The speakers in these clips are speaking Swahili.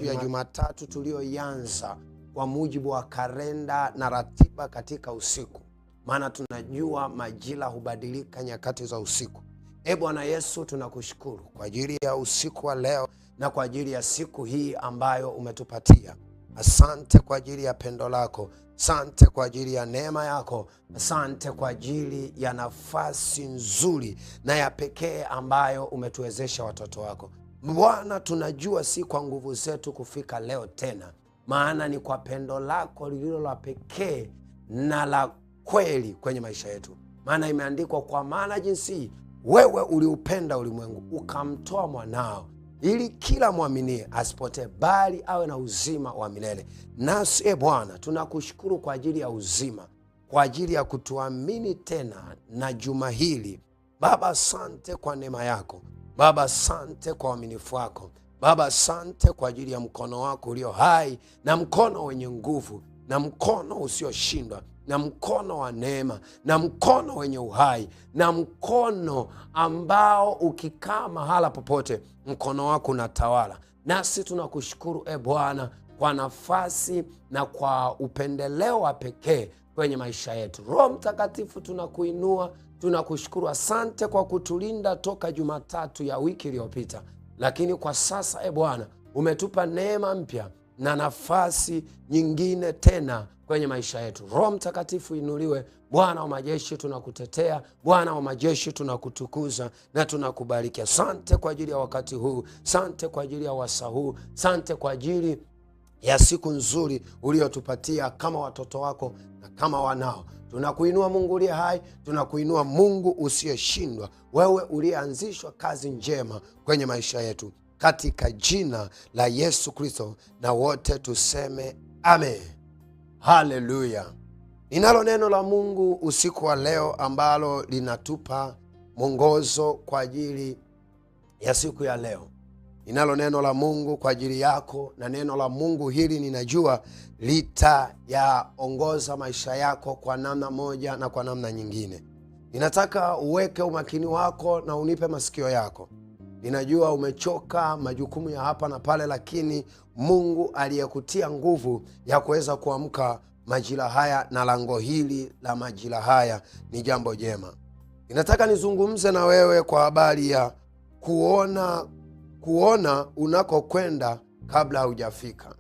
siku ya Jumatatu tulioianza kwa mujibu wa kalenda na ratiba katika usiku. Maana tunajua majira hubadilika nyakati za usiku. Bwana Yesu, tunakushukuru kwa ajili ya usiku wa leo na kwa ajili ya siku hii ambayo umetupatia. Asante kwa ajili ya pendo lako. Asante kwa ajili ya neema yako. Asante kwa ajili ya nafasi nzuri na ya pekee ambayo umetuwezesha watoto wako. Bwana, tunajua si kwa nguvu zetu kufika leo tena, maana ni kwa pendo lako lililo la pekee na la kweli kwenye maisha yetu. Maana imeandikwa, kwa maana jinsi wewe uliupenda ulimwengu ukamtoa mwanao, ili kila muaminie asipotee bali awe na uzima wa milele. Nasi Bwana tunakushukuru kwa ajili ya uzima, kwa ajili ya kutuamini tena na juma hili. Baba, asante kwa neema yako. Baba, asante kwa uaminifu wako. Baba, asante kwa ajili ya mkono wako ulio hai na mkono wenye nguvu na mkono usioshindwa na mkono wa neema na mkono wenye uhai na mkono ambao ukikaa mahala popote mkono wako unatawala. Nasi tunakushukuru Bwana kwa nafasi na kwa upendeleo wa pekee kwenye maisha yetu. Roho Mtakatifu, tunakuinua, tunakushukuru. Asante kwa kutulinda toka Jumatatu ya wiki iliyopita, lakini kwa sasa Bwana umetupa neema mpya na nafasi nyingine tena kwenye maisha yetu. Roho Mtakatifu inuliwe. Bwana wa majeshi, tunakutetea. Bwana wa majeshi, tunakutukuza na tunakubariki. Asante kwa ajili ya wakati huu. Asante kwa ajili ya wasaa huu. Asante kwa ajili ya siku nzuri uliotupatia kama watoto wako na kama wanao. Tunakuinua Mungu uliye hai, tunakuinua Mungu usiyeshindwa, wewe uliyeanzishwa kazi njema kwenye maisha yetu, katika jina la Yesu Kristo, na wote tuseme amen. Haleluya. Ninalo neno la Mungu usiku wa leo ambalo linatupa mwongozo kwa ajili ya siku ya leo. Ninalo neno la Mungu kwa ajili yako, na neno la Mungu hili ninajua litayaongoza maisha yako kwa namna moja na kwa namna nyingine. Ninataka uweke umakini wako na unipe masikio yako. Ninajua umechoka majukumu ya hapa na pale, lakini Mungu aliyekutia nguvu ya kuweza kuamka majira haya na lango hili la majira haya ni jambo jema. Ninataka nizungumze na wewe kwa habari ya kuona unakokwenda kabla hujafika.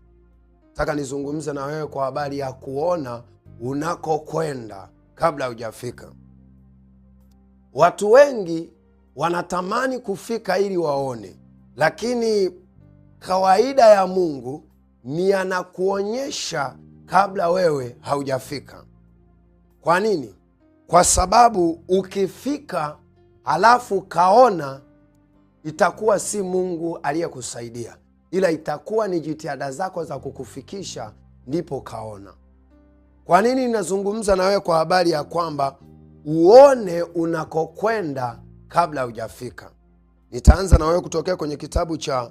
Nataka nizungumze na wewe kwa habari ya kuona unakokwenda kabla hujafika. Watu wengi wanatamani kufika ili waone, lakini kawaida ya Mungu ni anakuonyesha kabla wewe haujafika. Kwa nini? Kwa sababu ukifika halafu kaona, itakuwa si Mungu aliyekusaidia, ila itakuwa ni jitihada zako za kukufikisha ndipo kaona. Kwa nini ninazungumza na wewe kwa habari ya kwamba uone unakokwenda kabla hujafika? Nitaanza na wewe kutokea kwenye kitabu cha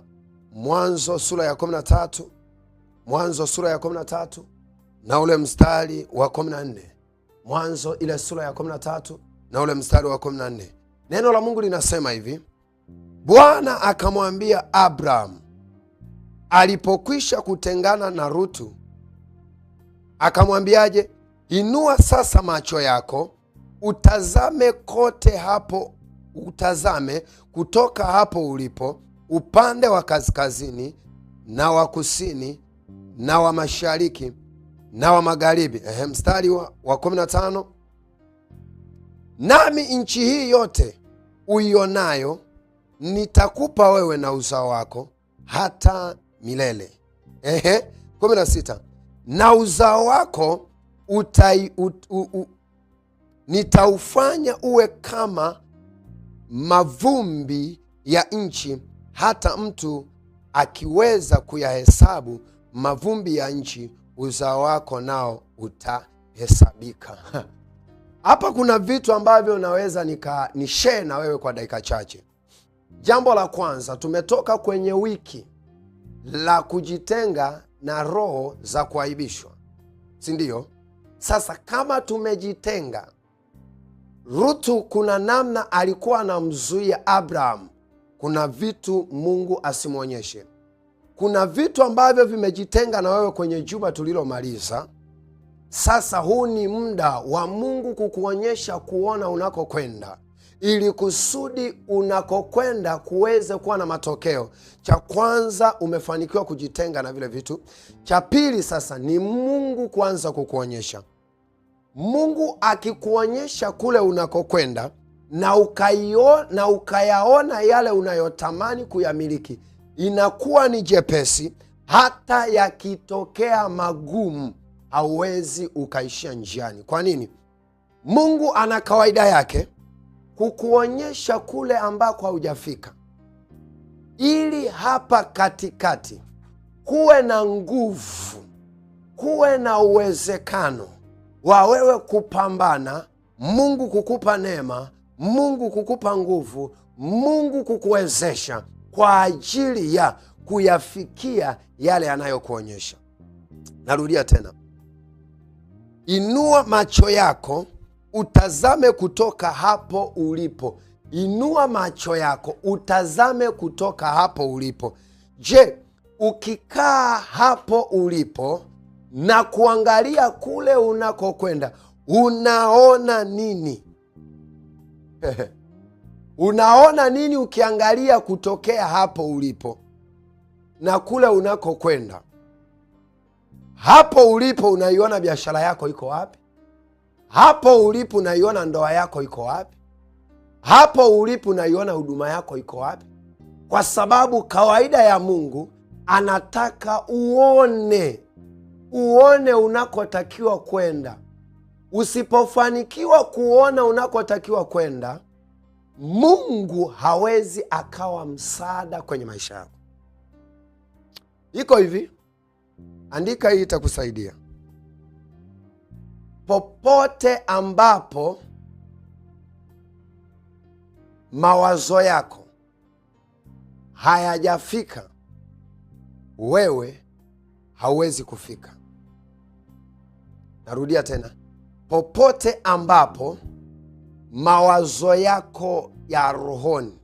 Mwanzo sura ya 13. Mwanzo sura ya 13 na ule mstari wa 14. Mwanzo ile sura ya 13 na ule mstari wa 14. Neno la Mungu linasema hivi: Bwana akamwambia Abraham alipokwisha kutengana na Rutu, akamwambiaje? Inua sasa macho yako utazame kote hapo, utazame kutoka hapo ulipo, upande wa kaskazini na wa kusini na wa mashariki na wa magharibi. Mstari wa 15. Nami nchi hii yote uionayo nitakupa wewe na uzao wako hata milele. 16. Na uzao wako nitaufanya uwe kama mavumbi ya nchi, hata mtu akiweza kuyahesabu mavumbi ya nchi, uzao wako nao utahesabika. Hapa kuna vitu ambavyo naweza nishare na wewe kwa dakika chache. Jambo la kwanza, tumetoka kwenye wiki la kujitenga na roho za kuaibishwa, si ndio? Sasa kama tumejitenga, Rutu kuna namna alikuwa anamzuia Abraham, kuna vitu Mungu asimwonyeshe. kuna vitu ambavyo vimejitenga na wewe kwenye juma tulilomaliza. Sasa huu ni muda wa Mungu kukuonyesha kuona unakokwenda, ili kusudi unakokwenda kuweze kuwa na matokeo. Cha kwanza, umefanikiwa kujitenga na vile vitu. Cha pili sasa ni Mungu kuanza kukuonyesha. Mungu akikuonyesha kule unakokwenda na ukayaona yale unayotamani kuyamiliki, inakuwa ni jepesi. Hata yakitokea magumu, hauwezi ukaishia njiani. Kwa nini? Mungu ana kawaida yake kukuonyesha kule ambako haujafika, ili hapa katikati kuwe na nguvu, kuwe na uwezekano wa wewe kupambana, Mungu kukupa neema, Mungu kukupa nguvu, Mungu kukuwezesha kwa ajili ya kuyafikia yale anayokuonyesha. Narudia tena, inua macho yako utazame kutoka hapo ulipo. Inua macho yako utazame kutoka hapo ulipo. Je, ukikaa hapo ulipo na kuangalia kule unakokwenda, unaona nini? Unaona nini ukiangalia kutokea hapo ulipo na kule unakokwenda? Hapo ulipo unaiona biashara yako iko wapi? Hapo ulipo unaiona ndoa yako iko wapi? Hapo ulipo unaiona huduma yako iko wapi? Kwa sababu kawaida ya Mungu anataka uone unakotakiwa kwenda. Usipofanikiwa kuona unakotakiwa kwenda, Mungu hawezi akawa msaada kwenye maisha yako. Iko hivi, andika hii itakusaidia. Popote ambapo mawazo yako hayajafika, wewe hauwezi kufika. Narudia tena, popote ambapo mawazo yako ya rohoni,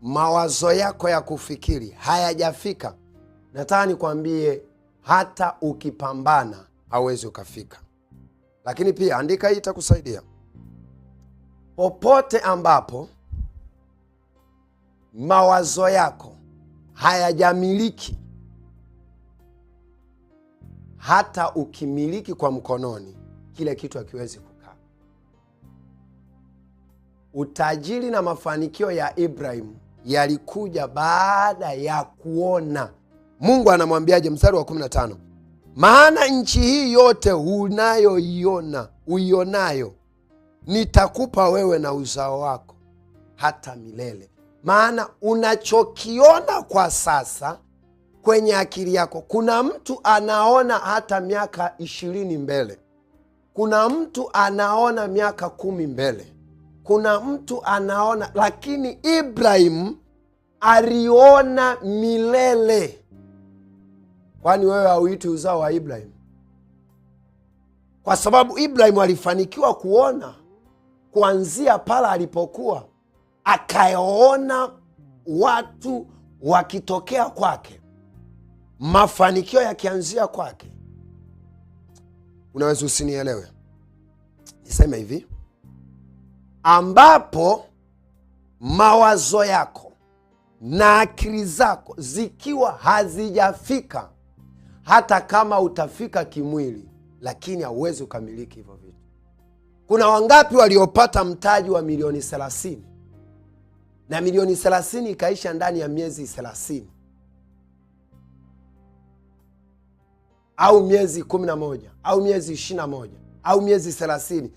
mawazo yako ya kufikiri hayajafika, nataka nikwambie, hata ukipambana hauwezi ukafika. Lakini pia andika hii itakusaidia. Popote ambapo mawazo yako hayajamiliki, hata ukimiliki kwa mkononi, kile kitu hakiwezi kukaa. Utajiri na mafanikio ya Ibrahimu yalikuja baada ya kuona. Mungu anamwambiaje? Mstari wa 15, maana nchi hii yote uionayo nitakupa wewe na uzao wako hata milele. Maana unachokiona kwa sasa kwenye akili yako, kuna mtu anaona hata miaka 20 mbele, kuna mtu anaona miaka 10 mbele, kuna mtu anaona, lakini Ibrahimu aliona milele. Kwani wewe hauiti uzao wa Ibrahimu? Kwa sababu Ibrahimu alifanikiwa kuona kuanzia pale alipokuwa, akaona watu wakitokea kwake, mafanikio yakianzia kwake. Unaweza usinielewe, niseme hivi, ambapo mawazo yako na akili zako zikiwa hazijafika, hata kama utafika kimwili, lakini hauwezi ukamiliki hivyo vitu. Kuna wangapi waliopata mtaji wa milioni 30 na milioni 30 ikaisha ndani ya miezi 30 au miezi 11 au miezi 21 au miezi 30?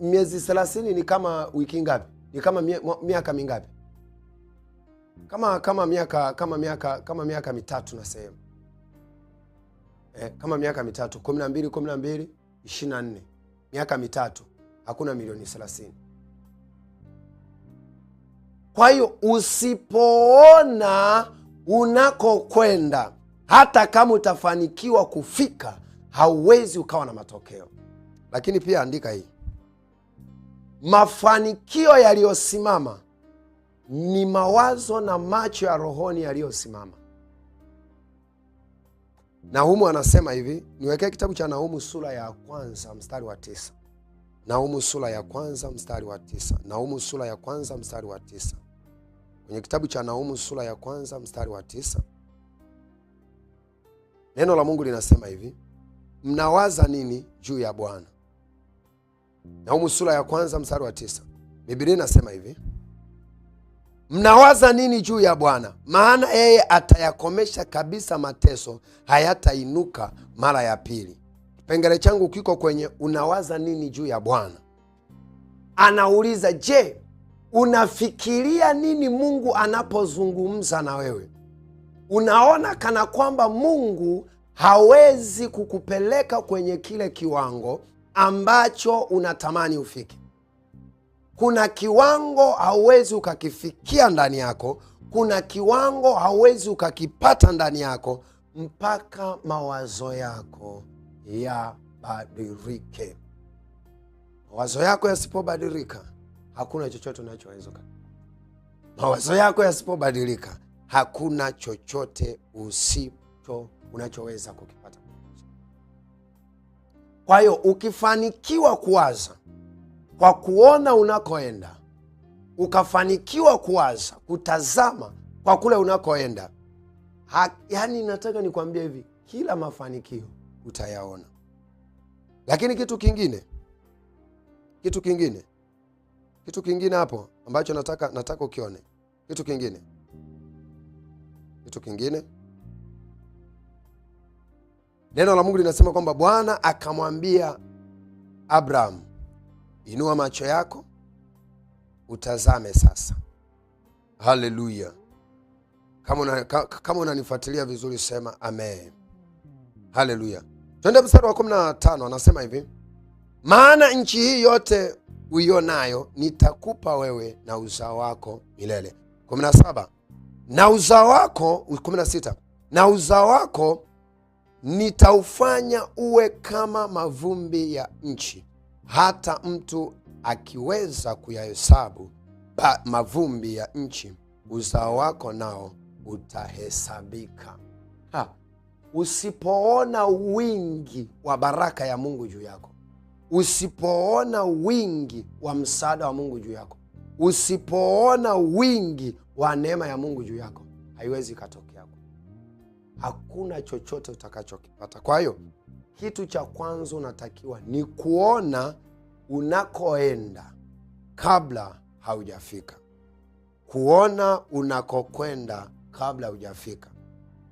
Miezi 30 ni kama wiki ngapi? Ni kama miaka mingapi? Kama miaka mitatu na sehemu. Kama miaka mitatu, 12 24, miaka mitatu, hakuna milioni 30. Kwa hiyo usipoona unakokwenda, hata kama utafanikiwa kufika, hauwezi ukawa na matokeo. Lakini pia andika hii, mafanikio yaliyosimama ni mawazo na macho ya rohoni yaliyosimama. Nahumu anasema hivi, niwekee kitabu cha Nahumu sura ya kwanza mstari wa 9. Nahumu sura ya kwanza mstari wa 9. Nahumu sura ya kwanza mstari wa 9. Kwenye kitabu cha Nahumu sura ya kwanza mstari wa 9. Neno la Mungu linasema hivi, mnawaza nini juu ya Bwana? Nahumu sura ya kwanza mstari wa 9. Biblia inasema hivi, mnawaza nini juu ya Bwana? Maana yeye atayakomesha kabisa mateso, hayatainuka mara ya pili. Kipengele changu kiko kwenye unawaza nini juu ya Bwana. Anauliza, je, unafikiria nini Mungu anapozungumza na wewe? Unaona kana kwamba Mungu hawezi kukupeleka kwenye kile kiwango ambacho unatamani ufike. Kuna kiwango hauwezi ukakifikia ndani yako, kuna kiwango hauwezi ukakipata ndani yako mpaka mawazo yako yabadilike. Mawazo yako yasipobadilika, hakuna chochote unachoweza. Mawazo yako yasipobadilika, hakuna chochote unachoweza kukipata. Kwa hiyo ukifanikiwa kuwaza kwa kuona unakoenda, ukafanikiwa kuwaza kutazama kwa kule unakoenda, yani nataka nikwambie hivi, kila mafanikio utayaona. Lakini kitu kingine hapo ambacho nataka ukione. Kitu kingine neno la Mungu linasema kwamba Bwana akamwambia Abraham, inua macho yako utazame sasa. Haleluya. Kama unanifuatilia vizuri sema amen. Haleluya. Twende mstari wa 15, anasema hivi, maana nchi hii yote uionayo nitakupa wewe na uzao wako milele. 17, na uzao wako, 16, na uzao wako nitaufanya uwe kama mavumbi ya nchi, hata mtu akiweza kuyahesabu mavumbi ya nchi, uzao wako nao utahesabika. Usipoona wingi wa baraka ya Mungu juu yako, usipoona wingi wa msaada wa Mungu juu yako, usipoona wingi wa neema ya Mungu juu yako, haiwezi katokea. Hakuna chochote utakachokipata. Kwa hiyo kitu cha kwanza unatakiwa ni kuona unakoenda kabla haujafika. Kuona unakokwenda kabla hujafika.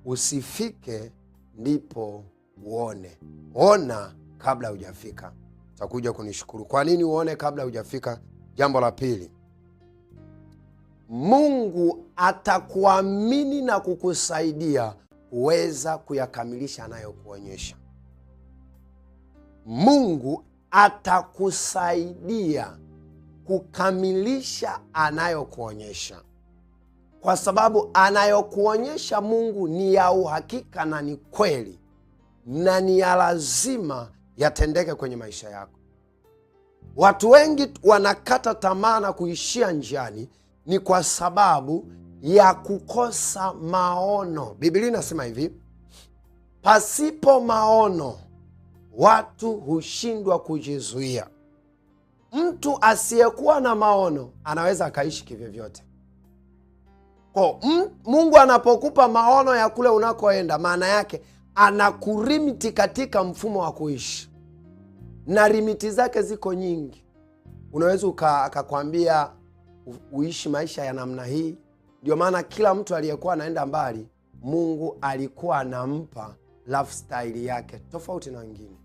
Usifike ndipo uone. Ona kabla hujafika. Utakuja kunishukuru. Kwa nini uone kabla hujafika? Jambo la pili, Mungu atakuamini na kukusaidia uweza kuyakamilisha anayokuonyesha. Mungu atakusaidia kukamilisha anayokuonyesha, kwa sababu anayokuonyesha Mungu ni ya uhakika na ni kweli na ni ya lazima yatendeke kwenye maisha yako. Watu wengi wanakata tamaa na kuishia njiani ni kwa sababu ya kukosa maono. Biblia inasema hivi, pasipo maono watu hushindwa kujizuia. Mtu asiyekuwa na maono anaweza akaishi kivyovyote. Kwa Mungu anapokupa maono ya kule unakoenda, maana yake anakurimiti katika mfumo wa kuishi, na limiti zake ziko nyingi. Unaweza akakwambia uishi maisha ya namna hii. Ndio maana kila mtu aliyekuwa anaenda mbali, Mungu alikuwa anampa lifestyle yake tofauti na wengine.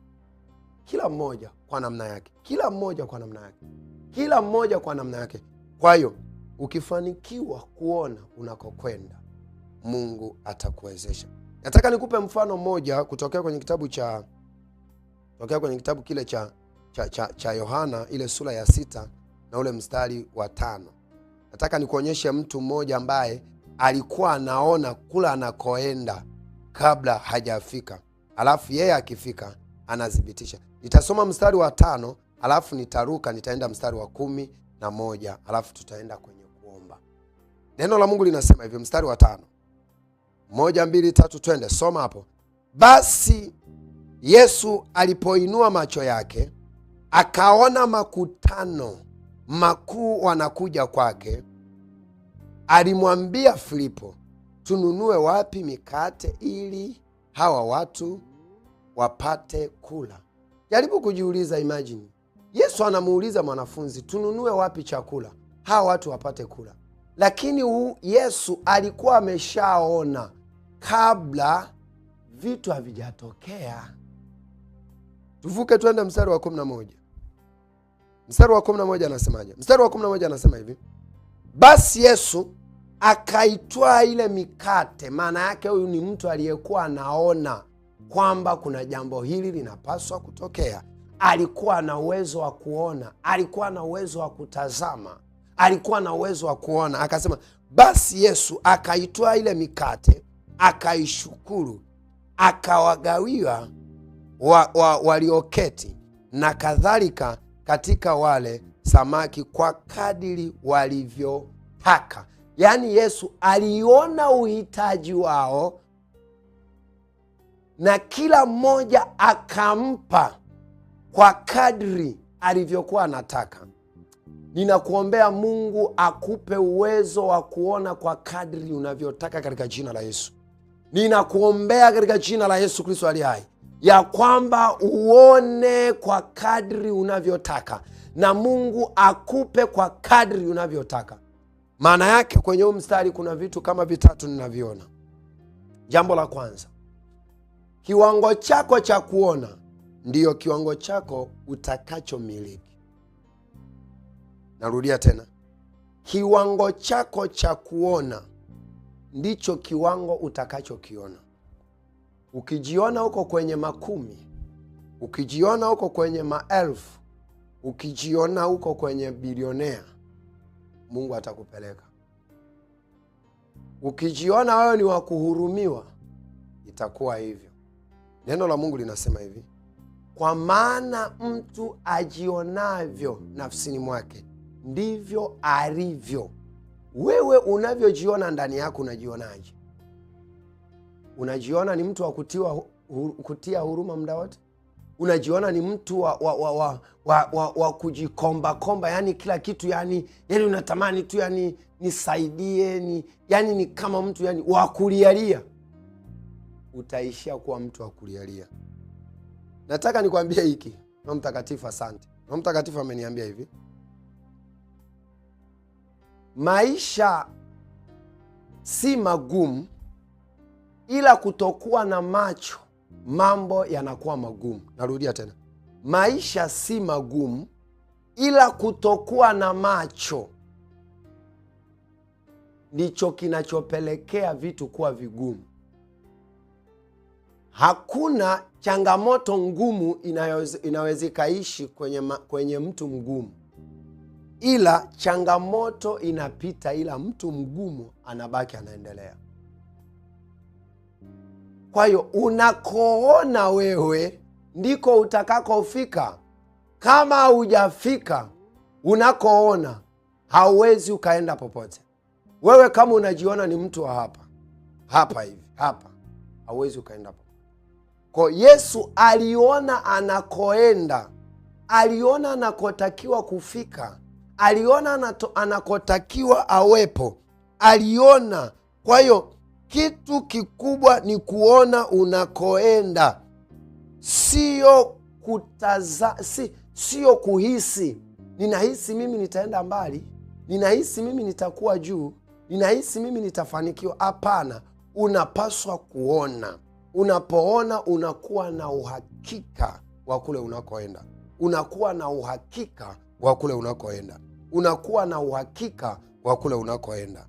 Kila mmoja kwa namna yake, kila mmoja kwa namna yake, kila mmoja kwa namna yake. Kwa hiyo ukifanikiwa kuona unakokwenda, Mungu atakuwezesha. Nataka nikupe mfano mmoja kutokea kwenye kitabu kile cha Yohana, ile sura ya 6 na ule mstari wa 5. Nataka nikuonyeshe mtu mmoja ambaye alikuwa anaona kula anakoenda kabla hajafika, alafu yeye akifika anadhibitisha. Nitasoma mstari wa 5, alafu nitaruka nitaenda mstari wa 11, alafu tutaenda kwenye kuomba. Neno la Mungu linasema hivi, mstari wa 5. 1, 2, 3, twende. Soma hapo. Basi Yesu alipoinua macho yake, akaona makutano makuu wanakuja kwake, alimwambia Filipo, tununue wapi mikate ili hawa watu wapate kula? Jaribu kujiuliza, imagine Yesu anamuuliza mwanafunzi, tununue wapi chakula hawa watu wapate kula? Lakini Yesu alikuwa ameshaona kabla vitu havijatokea. Tuvuke twende mstari wa 11. Mstari wa 11 anasemaje? Mstari wa 11 anasema hivi, basi Yesu akaitwaa ile mikate. Maana yake huyu ni mtu aliyekuwa anaona kwamba kuna jambo hili linapaswa kutokea. Alikuwa na uwezo wa kuona, alikuwa na uwezo wa kutazama, alikuwa na uwezo wa kuona. Akasema, basi Yesu akaitwaa ile mikate, akaishukuru, akawagawia walioketi, na kadhalika katika wale samaki kwa kadiri walivyotaka. Yaani Yesu aliona uhitaji wao na kila mmoja akampa kwa kadri alivyokuwa anataka. Ninakuombea Mungu akupe uwezo wa kuona kwa kadri unavyotaka katika jina la Yesu. Ninakuombea katika jina la Yesu Kristo aliye hai, ya kwamba uone kwa kadri unavyotaka na Mungu akupe kwa kadri unavyotaka. Maana yake kwenye huu mstari kuna vitu kama vitatu ninaviona. Jambo la kwanza, kiwango chako cha kuona ndiyo kiwango chako utakachomiliki. Narudia tena, kiwango chako cha kuona ndicho kiwango utakachokiona. Ukijiona uko kwenye makumi, ukijiona uko kwenye maelfu, ukijiona uko kwenye bilionea, Mungu atakupeleka. Ukijiona wewe ni wa kuhurumiwa, itakuwa hivyo. Neno la Mungu linasema hivi, kwa maana mtu ajionavyo nafsini mwake ndivyo alivyo. Wewe unavyojiona ndani yako, unajionaje? Unajiona ni mtu wa kutia huruma muda wote? Unajiona ni mtu wa kujikomba, yani kila kitu, yani unatamani tu, yani nisaidie, yani ni kama mtu yani wa kulialia? Utaishia kuwa mtu wa kulialia. Nataka nikwambie hiki, Roho Mtakatifu, asante. Roho Mtakatifu ameniambia hivi, maisha si magumu, ila kutokuwa na macho mambo yanakuwa magumu. Narudia tena, maisha si magumu, ila kutokuwa na macho ndicho kinachopelekea vitu kuwa vigumu. Hakuna changamoto ngumu inaweza ikaishi kwenye mtu mgumu, ila changamoto inapita, ila mtu mgumu anabaki anaendelea. Kwa hiyo unakoona wewe ndiko utakakofika. Kama hujafika unakoona, hauwezi ukaenda popote. Wewe kama unajiona ni mtu wa hapa hivi, hauwezi ukaenda popote. Kwa Yesu aliona anakoenda, aliona anakotakiwa kufika, aliona anakotakiwa awepo, aliona. Kwa hiyo kitu kikubwa ni kuona unakoenda, sio sio kuhisi, ninahisi mimi nitaenda mbali, ninahisi mimi nitakuwa juu, ninahisi mimi nitafanikiwa. Hapana, unapaswa kuona. Unapoona unakuwa na uhakika wa kule unakoenda, unakuwa na uhakika wa kule unakoenda, unakuwa na uhakika wa kule unakoenda.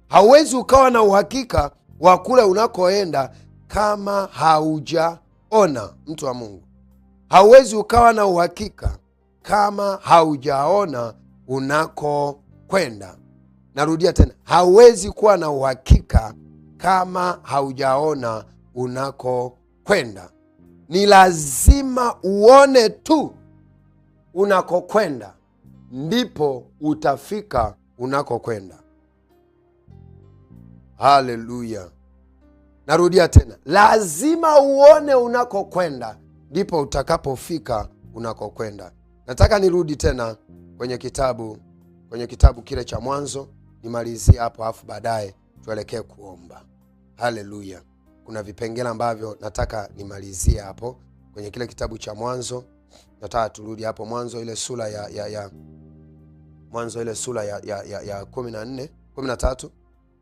Hauwezi ukawa na uhakika wa kule unakoenda kama haujaona. Mtu wa Mungu, hauwezi ukawa na uhakika kama haujaona unakokwenda. Narudia tena, hauwezi kuwa na uhakika kama haujaona unakokwenda. Ni lazima uone tu unakokwenda, ndipo utafika unakokwenda. Haleluya! Narudia tena, lazima uone unakokwenda, ndipo utakapofika unakokwenda. Nataka nirudi tena kwenye kitabu kile cha Mwanzo, nimalizie hapo, afu baadaye tuelekee kuomba. Haleluya. Kuna vipengele ambavyo nataka nimalizie hapo kwenye kile kitabu cha Mwanzo. Nataka turudi hapo Mwanzo ile sura ya Mwanzo ile sura ya 14, 13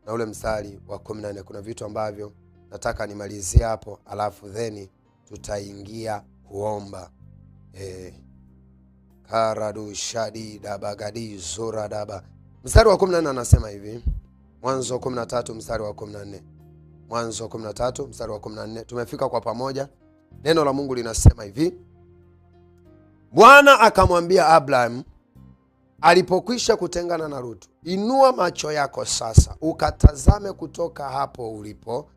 na ule mstari wa 14. Kuna vitu ambavyo nataka nimalizie hapo, alafu then tutaingia kuomba. Karadu shadi dabagadi zura daba. Mstari wa 14 anasema hivi. Mwanzo 13 mstari wa 14. Mwanzo 13 mstari wa 14. Tumefika kwa pamoja. Neno la Mungu linasema hivi. Bwana akamwambia Abraham alipokwisha kutengana na Lutu, inua macho yako sasa ukatazame kutoka hapo ulipo,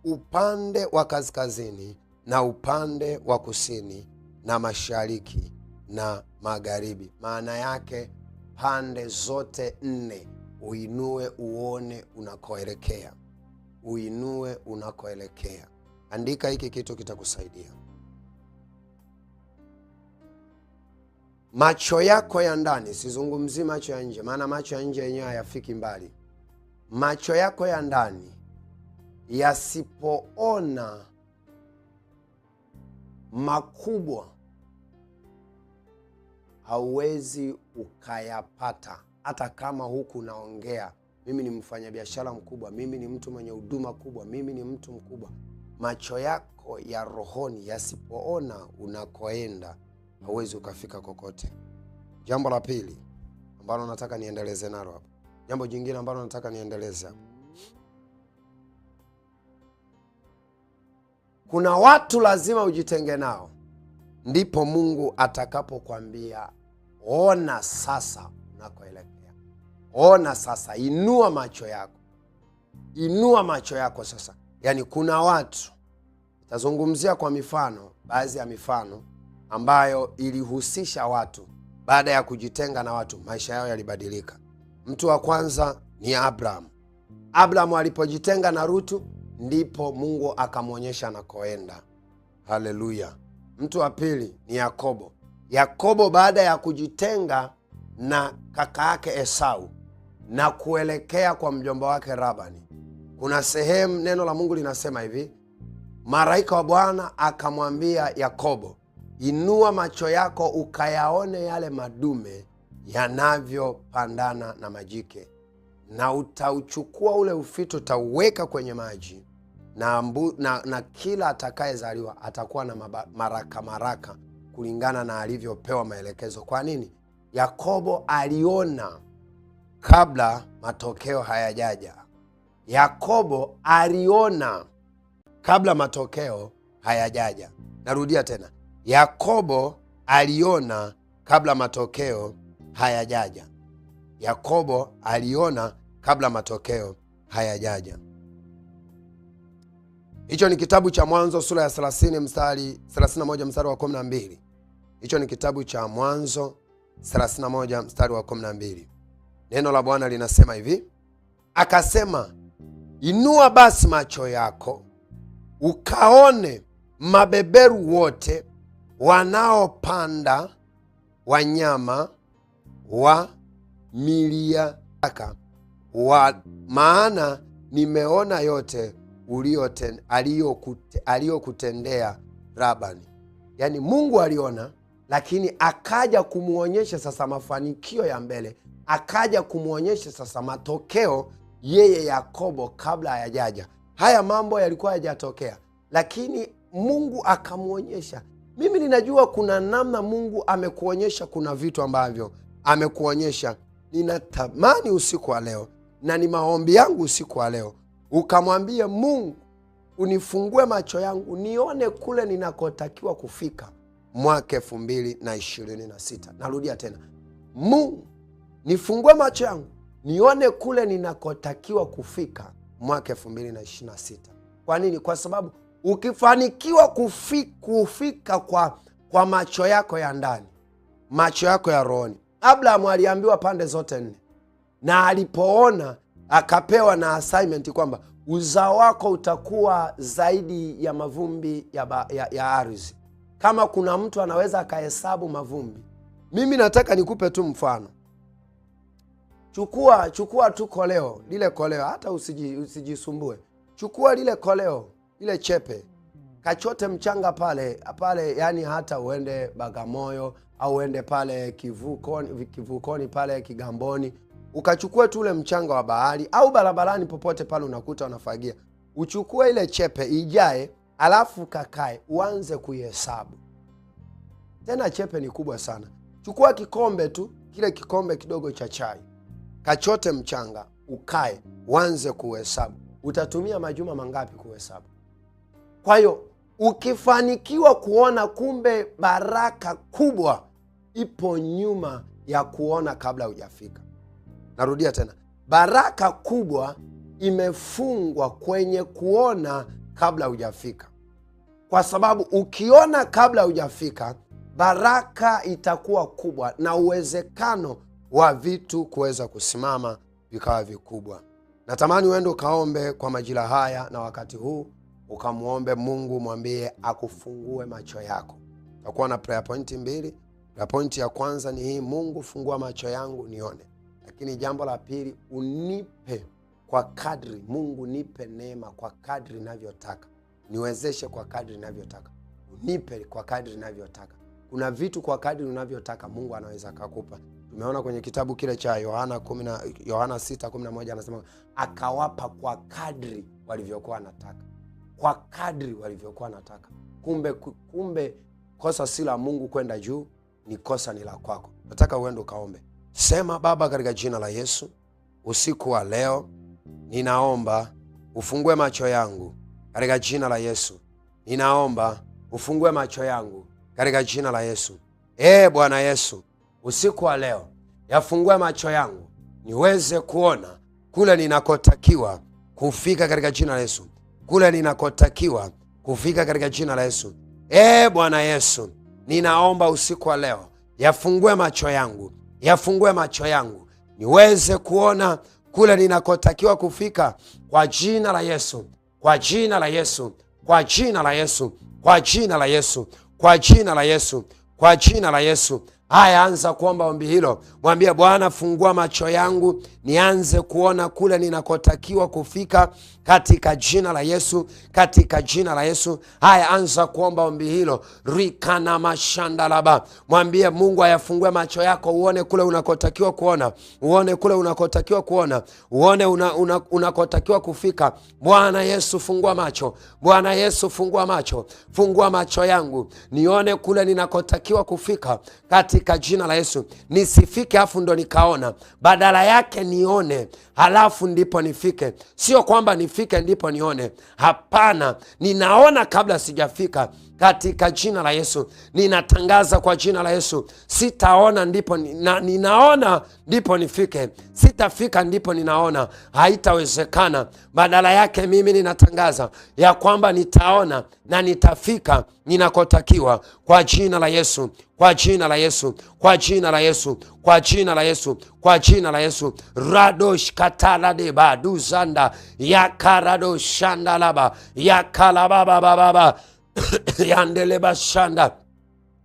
upande wa kaskazini na upande wa kusini na mashariki na magharibi. Maana yake pande zote 4 uinue uone unakoelekea. Uinue unakoelekea. Andika hiki kitu, kitakusaidia. Macho yako ya ndani, sizungumzi macho ya nje, maana macho ya nje yenyewe hayafiki mbali. Macho yako ya ndani yasipoona makubwa, hauwezi ukayapata. Hata kama huku naongea, mimi ni mfanyabiashara mkubwa, mimi ni mtu mwenye huduma kubwa, mimi ni mtu mkubwa, macho yako ya rohoni yasipoona unakoenda, hauwezi ukafika kokote. Jambo la pili ambalo nataka niendeleze nalo hapo. Jambo jingine ambalo nataka niendeleze hapo. Kuna watu lazima ujitenge nao, ndipo Mungu atakapokuambia ona sasa unakoelekea. Ona sasa, inua macho yako. Inua macho yako sasa. Yaani kuna watu, tazungumzia kwa mifano, baadhi ya mifano ambayo ilihusisha watu baada ya kujitenga na watu, maisha yao yalibadilika. Mtu wa kwanza ni Abraham. Abraham alipojitenga na Lutu, ndipo Mungu akamwonyesha anakoenda. Haleluya. Mtu wa pili ni Yakobo. Yakobo baada ya kujitenga na kaka yake Esau na kuelekea kwa mjomba wake Labani, kuna sehemu neno la Mungu linasema hivi, malaika wa Bwana akamwambia Yakobo, inua macho yako ukayaone yale madume yanavyopandana na majike, na utauchukua ule ufito utauweka kwenye maji, na kila atakayezaliwa atakuwa na maraka kulingana na alivyopewa maelekezo. Kwa nini? Yakobo aliona kabla matokeo hayajaja. Yakobo aliona kabla matokeo hayajaja. Narudia tena. Yakobo aliona kabla matokeo hayajaja. Yakobo aliona kabla matokeo hayajaja. Hicho ni kitabu cha Mwanzo sura ya 30 mstari 31 mstari wa 12. Hicho ni kitabu cha Mwanzo 31 mstari wa 12. Neno la Bwana linasema hivi, akasema, inua basi macho yako ukaone mabeberu wote wanaopanda wanyama wa miliaka, maana nimeona yote aliyokutendea Labani. Yaani Mungu aliona, lakini akaja kumuonyesha sasa mafanikio ya mbele, akaja kumuonyesha sasa matokeo yeye Yakobo kabla hayajaja. Haya mambo yalikuwa hayajatokea, lakini Mungu akamuonyesha. Mimi ninajua kuna namna Mungu amekuonyesha, kuna vitu ambavyo amekuonyesha. Ninatamani usiku wa leo, na ni maombi yangu usiku wa leo, ukamwambia Mungu, unifungue macho yangu nione kule ninakotakiwa kufika mwaka 2026. Narudia tena, Mungu nifungue macho yangu nione kule ninakotakiwa kufika mwaka 2026. Kwa nini? Kwa sababu ukifanikiwa kufika kwa macho yako ya ndani, macho yako ya rohoni. Abraham aliambiwa pande zote 4, na alipoona akapewa na assignment kwamba uzao wako utakuwa zaidi ya mavumbi ya ardhi. Kama kuna mtu anaweza akahesabu mavumbi, mimi nataka nikupe tu mfano. Chukua tu koleo, lile koleo, hata usijisumbue. Chukua lile koleo, lile chepe, kachote mchanga pale, yani hata uende Bagamoyo au uende pale kivukoni pale Kigamboni, ukachukue tu ule mchanga wa bahari, au barabarani popote pale unakuta unafagia, uchukue ile chepe ijae, alafu kakae uanze kuihesabu. Tena chepe ni kubwa sana. Chukua kikombe tu, kile kikombe kidogo cha chai, kachote mchanga, ukae uanze kuhesabu. Utatumia majuma mangapi kuhesabu? Kwa hiyo ukifanikiwa kuona kumbe baraka kubwa ipo nyuma ya kuona kabla hujafika. Narudia tena, baraka kubwa imefungwa kwenye kuona kabla hujafika. Kwa sababu ukiona kabla hujafika, baraka itakuwa kubwa na uwezekano wa vitu kuweza kusimama vikawa vikubwa. Natamani uende ukaombe kwa majira haya na wakati huu, ukamuombe Mungu, mwambie akufungue macho yako. Tutakuwa na prayer point 2. Prayer point ya kwanza ni hii: Mungu fungua macho yangu nione. Lakini jambo la pili, unipe kwa kadri, Mungu nipe neema kwa kadri ninavyotaka. Niwezeshe kwa kadri ninavyotaka. Unipe kwa kadri ninavyotaka. Kuna vitu kwa kadri unavyotaka Mungu anaweza kukupa. Tumeona kwenye kitabu kile cha Yohana 6:11 anasema akawapa kwa kadri walivyokuwa wanataka. Kwa kadri walivyokuwa wanataka. Kumbe kosa si la Mungu kwenda juu, ni kosa ni la kwako. Nataka uende ukaombe. Sema: Baba, katika jina la Yesu, usiku wa leo ninaomba ufungue macho yangu katika jina la Yesu. Ninaomba ufungue macho yangu katika jina la Yesu. Bwana Yesu, usiku wa leo yafungue macho yangu niweze kuona kule ninakotakiwa kufika katika jina la Yesu. Kule ninakotakiwa kufika katika jina la Yesu. Bwana Yesu, ninaomba usiku wa leo yafungue macho yangu. Yafungue macho yangu niweze kuona kule ninakotakiwa kufika kwa jina la Yesu. Kwa jina la Yesu. Kwa jina la Yesu. Kwa jina la Yesu. Kwa jina la Yesu. Kwa jina la Yesu. Haya, anza kuomba ombi hilo. Mwambie Bwana, fungua macho yangu nianze kuona kule ninakotakiwa kufika katika jina la Yesu. Katika jina la Yesu. Haya, anza kuomba ombi hilo. Rikana mashandalaba. Mwambie Mungu ayafungue macho yako uone kule unakotakiwa kuona. Uone kule unakotakiwa kuona. Uone unakotakiwa kufika. Bwana Yesu, fungua macho. Bwana Yesu, fungua macho. Fungua macho yangu nione kule ninakotakiwa kufika katika jina la Yesu. Nisifike afu ndo nikaona, badala yake nione halafu ndipo nifike. Sio kwamba nifike ndipo nione. Hapana, ninaona kabla sijafika katika jina la Yesu. Ninatangaza kwa jina la Yesu, sitaona ndipo ninaona ndipo nifike. Sitafika ndipo ninaona, haitawezekana. Badala yake mimi ninatangaza ya kwamba nitaona na nitafika ninakotakiwa kwa jina la Yesu. Kwa jina la Yesu. Kwa jina la Yesu. Kwa jina la Yesu. Kwa jina la Yesu. Radosh katala de badu zanda yakarado shandalaba yakalababa baba yandeleba shanda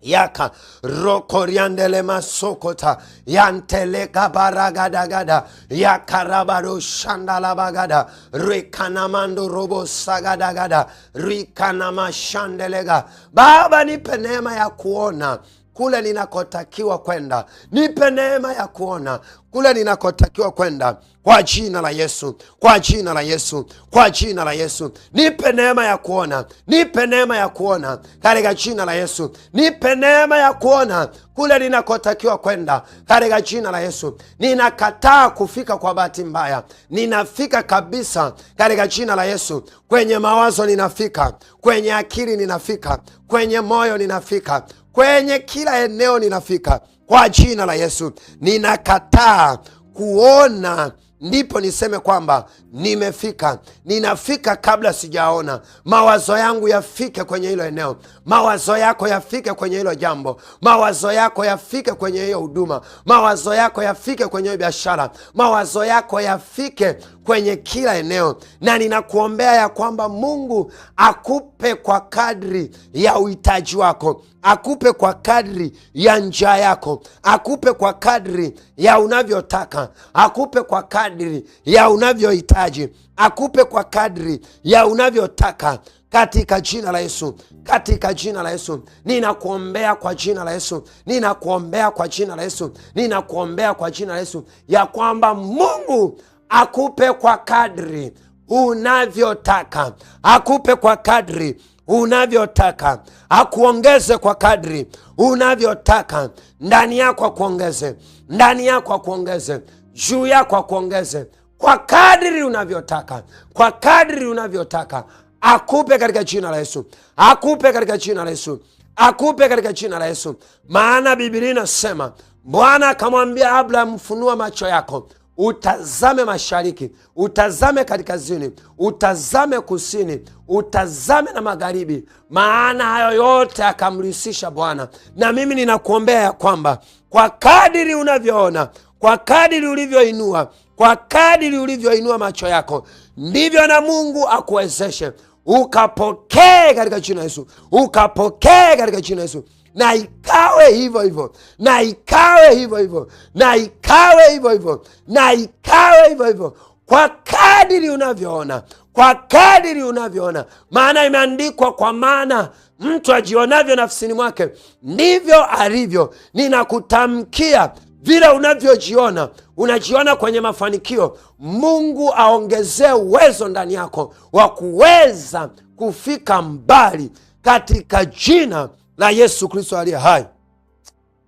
yaka rokoriandele masokota yantele kabaragadagada yakarabaro shandalabagada rikanamando robo sagadagada rikanamashandelega. Baba, nipe neema ya kuona kule ninakotakiwa kwenda. Nipe neema ya kuona kule ninakotakiwa kwenda kwa jina la Yesu. Kwa jina la Yesu. Kwa jina la Yesu. Nipe neema ya kuona. Nipe neema ya kuona katika jina la Yesu. Nipe neema ya kuona kule ninakotakiwa kwenda katika jina la Yesu. Ninakataa kufika kwa bahati mbaya. Ninafika kabisa katika jina la Yesu. Kwenye mawazo ninafika, kwenye akili ninafika, kwenye moyo ninafika, kwenye kila eneo ninafika kwa jina la Yesu. Ninakataa kuona ndipo niseme kwamba nimefika. Ninafika kabla sijaona. Mawazo yangu yafike kwenye hilo eneo. Mawazo yako yafike kwenye hilo jambo. Mawazo yako yafike kwenye hiyo huduma. Mawazo yako yafike kwenye hiyo biashara. Mawazo yako yafike kwenye kila eneo, na ninakuombea ya kwamba Mungu akupe kwa kadri ya uhitaji wako, akupe kwa kadri ya njaa yako, akupe kwa kadri ya unavyotaka, akupe kwa kadri ya unavyohitaji, akupe kwa kadri ya unavyotaka, katika jina la Yesu, katika jina la Yesu. Ninakuombea kwa jina la Yesu, ninakuombea kwa jina la Yesu, ninakuombea kwa jina la Yesu ya kwamba Mungu akupe kwa kadri unavyotaka, akupe kwa kadri unavyotaka, akuongeze kwa kadri unavyotaka, ndani yako akuongeze, ndani yako akuongeze, juu yako akuongeze, kwa kadri unavyotaka, kwa kadri unavyotaka. Akupe katika jina la Yesu, akupe katika jina la Yesu, akupe katika jina la Yesu. Maana Biblia inasema Bwana akamwambia Abraham, funua macho yako utazame mashariki, utazame kaskazini, utazame kusini, utazame na magharibi. Maana hayo yote akamrisisha Bwana. Na mimi ninakuombea ya kwamba kwa kadiri unavyoona, kwa kadiri ulivyoinua, kwa kadiri ulivyoinua macho yako, ndivyo na Mungu akuwezeshe ukapokee katika jina Yesu, ukapokee katika jina Yesu. Na ikawe hivyo hivyo, na ikawe hivyo hivyo, na ikawe hivyo hivyo, na ikawe hivyo hivyo, kwa kadiri unavyoona, kwa kadiri unavyoona. Maana imeandikwa, kwa maana mtu ajionavyo nafsini mwake ndivyo alivyo. Ninakutamkia vile unavyojiona, unajiona kwenye mafanikio, Mungu aongezee uwezo ndani yako wa kuweza kufika mbali katika jina la Yesu Kristo aliye hai.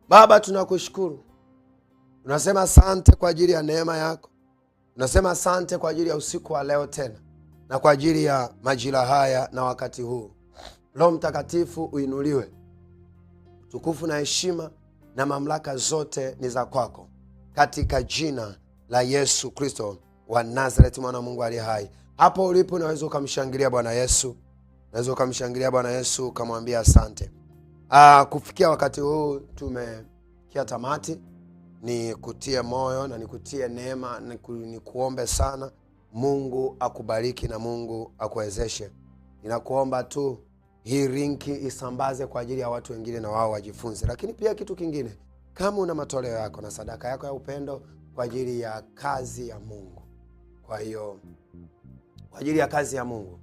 Baba, tunakushukuru. Tunasema asante kwa ajili ya neema yako. Tunasema asante kwa ajili ya usiku wa leo tena, na kwa ajili ya majira haya na wakati huu. Roho Mtakatifu uinuliwe. Tukufu na heshima na mamlaka zote ni za kwako, katika jina la Yesu Kristo wa Nazareti, mwana wa Mungu aliye hai. Hapo ulipo unaweza ukamshangilia Bwana Yesu. Unaweza ukamshangilia Bwana Yesu, ukamwambia asante. Kufikia wakati huu tumefikia tamati. Ni kutie moyo na nikutie neema, ni kuombe sana. Mungu akubariki na Mungu akuwezeshe. Ninakuomba tu hii linki isambaze kwa ajili ya watu wengine na wao wajifunze. Lakini pia kitu kingine, kama una matoleo yako na sadaka yako ya upendo kwa ajili ya kazi ya Mungu, kwa hiyo kwa ajili ya kazi ya Mungu,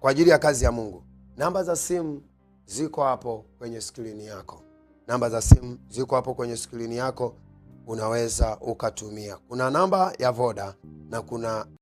kwa ajili ya kazi ya Mungu, namba za simu ziko hapo kwenye skrini yako. Namba za simu ziko hapo kwenye skrini yako, unaweza ukatumia. Kuna namba ya Voda na kuna